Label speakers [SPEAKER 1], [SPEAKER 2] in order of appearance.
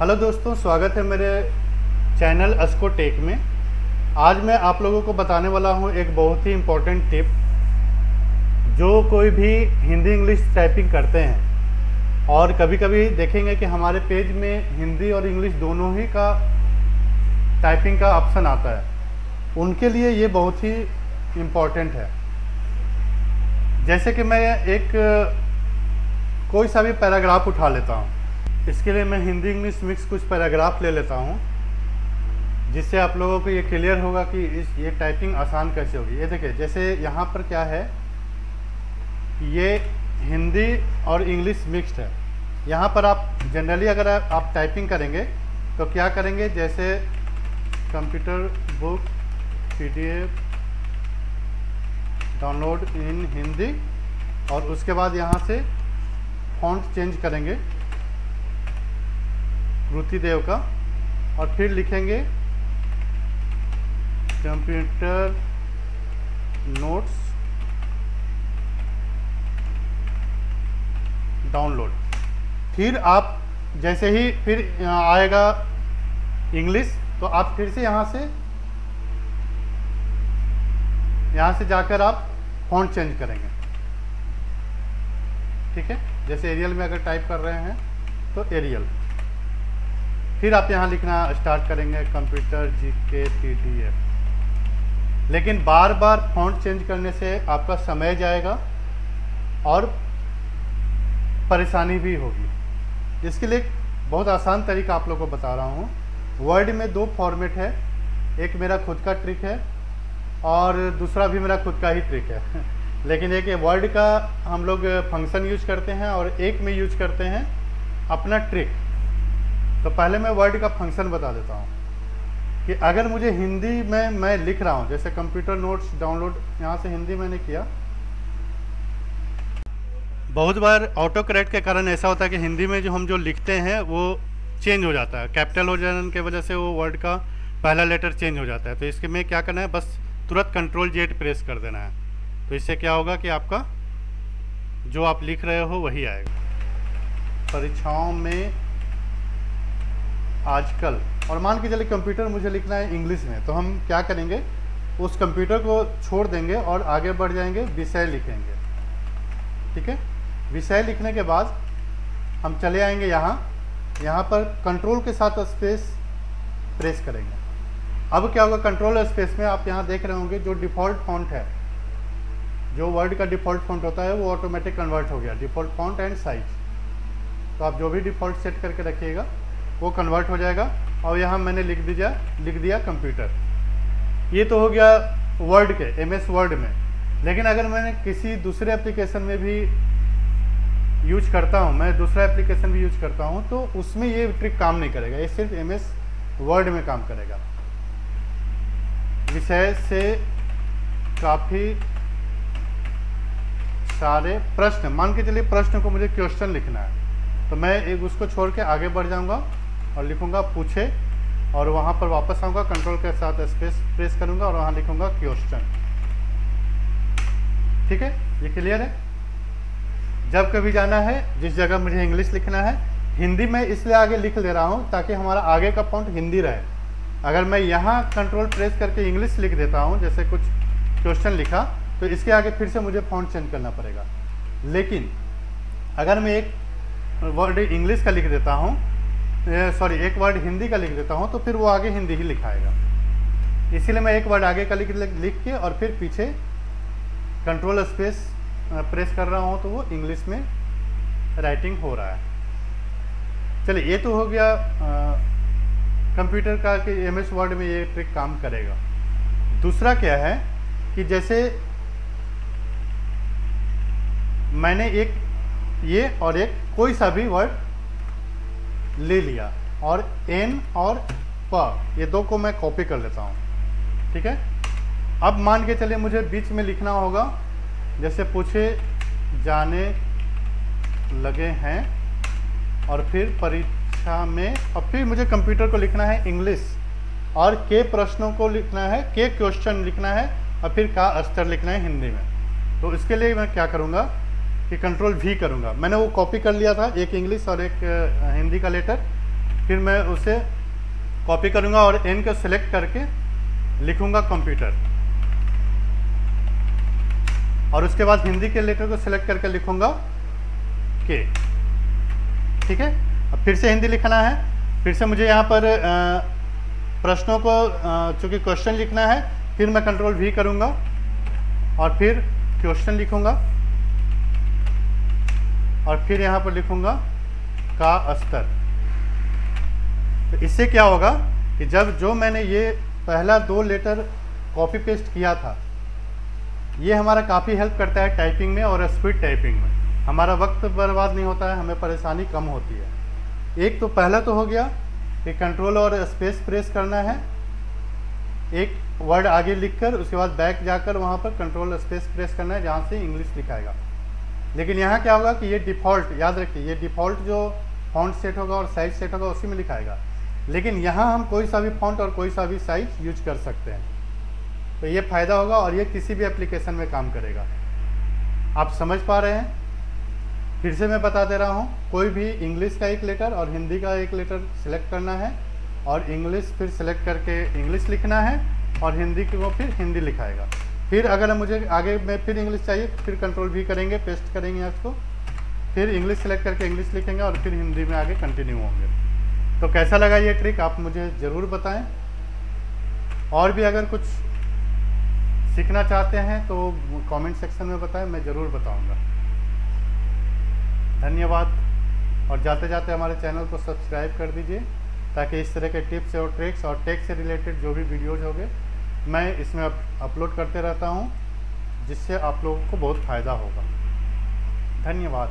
[SPEAKER 1] Hello दोस्तों, स्वागत है मेरे चैनल अस्को टेक में। आज मैं आप लोगों को बताने वाला हूं एक बहुत ही इम्पोर्टेंट टिप। जो कोई भी हिंदी इंग्लिश टाइपिंग करते हैं और कभी कभी देखेंगे कि हमारे पेज में हिंदी और इंग्लिश दोनों ही का टाइपिंग का ऑप्शन आता है, उनके लिए ये बहुत ही इम्पोर्टेंट है। जैसे कि मैं एक कोई सा भी पैराग्राफ उठा लेता हूँ। इसके लिए मैं हिंदी इंग्लिश मिक्स कुछ पैराग्राफ ले लेता हूँ, जिससे आप लोगों को ये क्लियर होगा कि ये टाइपिंग आसान कैसे होगी। ये देखिए, जैसे यहाँ पर क्या है, ये हिंदी और इंग्लिश मिक्स्ड है। यहाँ पर आप जनरली अगर आप टाइपिंग करेंगे तो क्या करेंगे, जैसे computer book PDF download in Hindi, और उसके बाद यहाँ से फॉन्ट चेंज करेंगे कृति देव का, और फिर लिखेंगे कंप्यूटर नोट्स डाउनलोड। फिर आप जैसे ही फिर आएगा इंग्लिश, तो आप फिर से यहाँ से जाकर आप फॉन्ट चेंज करेंगे। ठीक है, जैसे एरियल में अगर टाइप कर रहे हैं तो एरियल, फिर आप यहाँ लिखना स्टार्ट करेंगे कंप्यूटर GK PDF। लेकिन बार बार फॉन्ट चेंज करने से आपका समय जाएगा और परेशानी भी होगी। इसके लिए बहुत आसान तरीका आप लोगों को बता रहा हूँ। वर्ड में 2 फॉर्मेट है, एक मेरा खुद का ट्रिक है और दूसरा भी मेरा खुद का ही ट्रिक है। लेकिन एक वर्ड का हम लोग फंक्शन यूज करते हैं और एक में यूज करते हैं अपना ट्रिक। तो पहले मैं वर्ड का फंक्शन बता देता हूँ कि अगर मुझे हिंदी में मैं लिख रहा हूँ, जैसे कंप्यूटर नोट्स डाउनलोड, यहाँ से हिंदी मैंने किया। बहुत बार ऑटो करेक्ट के कारण ऐसा होता है कि हिंदी में जो हम लिखते हैं वो चेंज हो जाता है, कैपिटल हो जाने की वजह से वो वर्ड का पहला लेटर चेंज हो जाता है। तो इसके में क्या करना है, बस तुरंत Ctrl+Z प्रेस कर देना है। तो इससे क्या होगा कि आपका जो आप लिख रहे हो वही आएगा। परीक्षाओं में आजकल, और मान के चलिए कंप्यूटर मुझे लिखना है इंग्लिश में, तो हम क्या करेंगे, उस कंप्यूटर को छोड़ देंगे और आगे बढ़ जाएंगे, विषय लिखेंगे। ठीक है, विषय लिखने के बाद हम चले आएंगे यहाँ पर कंट्रोल के साथ स्पेस प्रेस करेंगे। अब क्या होगा, कंट्रोल स्पेस में आप यहाँ देख रहे होंगे जो डिफ़ॉल्ट फॉन्ट है, जो वर्ड का डिफ़ॉल्ट फॉन्ट होता है वो ऑटोमेटिक कन्वर्ट हो गया, डिफ़ॉल्ट फॉन्ट एंड साइज। तो आप जो भी डिफ़ॉल्ट सेट करके रखिएगा वो कन्वर्ट हो जाएगा। और यहाँ मैंने लिख दिया कंप्यूटर। ये तो हो गया वर्ड के MS वर्ड में। लेकिन अगर मैंने किसी दूसरे एप्लीकेशन में भी यूज करता हूँ, मैं दूसरा एप्लीकेशन भी यूज करता हूँ, तो उसमें ये ट्रिक काम नहीं करेगा, ये सिर्फ MS वर्ड में काम करेगा। विषय से काफ़ी सारे प्रश्न, मान के चलिए प्रश्न को मुझे क्वेश्चन लिखना है, तो मैं एक उसको छोड़ के आगे बढ़ जाऊंगा और लिखूंगा पूछे, और वहां पर वापस आऊंगा, कंट्रोल के साथ स्पेस प्रेस करूंगा और वहां लिखूंगा क्वेश्चन। ठीक है, ये क्लियर है। जब कभी जाना है, जिस जगह मुझे इंग्लिश लिखना है, हिंदी में इसलिए आगे लिख ले रहा हूं ताकि हमारा आगे का फॉन्ट हिंदी रहे। अगर मैं यहाँ कंट्रोल प्रेस करके इंग्लिश लिख देता हूँ, जैसे कुछ क्वेश्चन लिखा, तो इसके आगे फिर से मुझे फॉन्ट चेंज करना पड़ेगा। लेकिन अगर मैं एक वर्ड इंग्लिश का लिख देता हूँ, एक वर्ड हिंदी का लिख देता हूँ, तो फिर वो आगे हिंदी ही लिखाएगा। इसीलिए मैं एक वर्ड आगे का लिख के और फिर पीछे कंट्रोल स्पेस प्रेस कर रहा हूँ, तो वो इंग्लिश में राइटिंग हो रहा है। चलिए, ये तो हो गया कंप्यूटर का कि MS वर्ड में ये ट्रिक काम करेगा। दूसरा क्या है कि जैसे मैंने एक ये और एक कोई सा भी वर्ड ले लिया, और N और P, ये 2 को मैं कॉपी कर लेता हूँ। ठीक है, अब मान के चलिए मुझे बीच में लिखना होगा, जैसे पूछे जाने लगे हैं, और फिर परीक्षा में, और फिर मुझे कंप्यूटर को लिखना है इंग्लिश, और के प्रश्नों को लिखना है, के क्वेश्चन लिखना है, और फिर का अस्तर लिखना है हिंदी में। तो इसके लिए मैं क्या करूँगा कि Ctrl+V करूँगा। मैंने वो कॉपी कर लिया था, एक इंग्लिश और एक हिंदी का लेटर, फिर मैं उसे कॉपी करूँगा और एन को सिलेक्ट करके लिखूँगा कंप्यूटर, और उसके बाद हिंदी के लेटर को सिलेक्ट करके लिखूँगा के। ठीक है, अब फिर से हिंदी लिखना है। फिर से मुझे यहाँ पर प्रश्नों को चूँकि क्वेश्चन लिखना है, फिर मैं कंट्रोल वी करूँगा और फिर क्वेश्चन लिखूँगा और फिर यहाँ पर लिखूँगा का स्तर। तो इससे क्या होगा कि जब जो मैंने ये पहला 2 लेटर कॉपी पेस्ट किया था, ये हमारा काफ़ी हेल्प करता है टाइपिंग में और स्पीड टाइपिंग में। हमारा वक्त बर्बाद नहीं होता है, हमें परेशानी कम होती है। एक तो पहला तो हो गया कि कंट्रोल और स्पेस प्रेस करना है, एक वर्ड आगे लिखकर उसके बाद बैक जाकर वहाँ पर कंट्रोल स्पेस प्रेस करना है जहाँ से इंग्लिश लिखाएगा। लेकिन यहाँ क्या होगा कि ये डिफ़ॉल्ट, याद रखिए, ये डिफ़ॉल्ट जो फॉन्ट सेट होगा और साइज सेट होगा उसी में लिखाएगा। लेकिन यहाँ हम कोई सा भी फॉन्ट और कोई सा भी साइज यूज कर सकते हैं, तो ये फ़ायदा होगा और ये किसी भी एप्लीकेशन में काम करेगा। आप समझ पा रहे हैं? फिर से मैं बता दे रहा हूँ, कोई भी इंग्लिश का एक लेटर और हिंदी का एक लेटर सिलेक्ट करना है और इंग्लिश फिर सिलेक्ट करके इंग्लिश लिखना है और हिंदी को फिर हिंदी लिखाएगा। फिर अगर मुझे आगे में फिर इंग्लिश चाहिए, फिर कंट्रोल भी करेंगे, पेस्ट करेंगे इसको, फिर इंग्लिश सेलेक्ट करके इंग्लिश लिखेंगे और फिर हिंदी में आगे कंटिन्यू होंगे। तो कैसा लगा ये ट्रिक आप मुझे ज़रूर बताएं। और भी अगर कुछ सीखना चाहते हैं तो कमेंट सेक्शन में बताएं, मैं ज़रूर बताऊंगा। धन्यवाद। और जाते जाते हमारे चैनल को सब्सक्राइब कर दीजिए ताकि इस तरह के टिप्स और ट्रिक्स और टेक से रिलेटेड जो भी वीडियोज़ होंगे मैं इसमें अपलोड करते रहता हूं, जिससे आप लोगों को बहुत फ़ायदा होगा। धन्यवाद।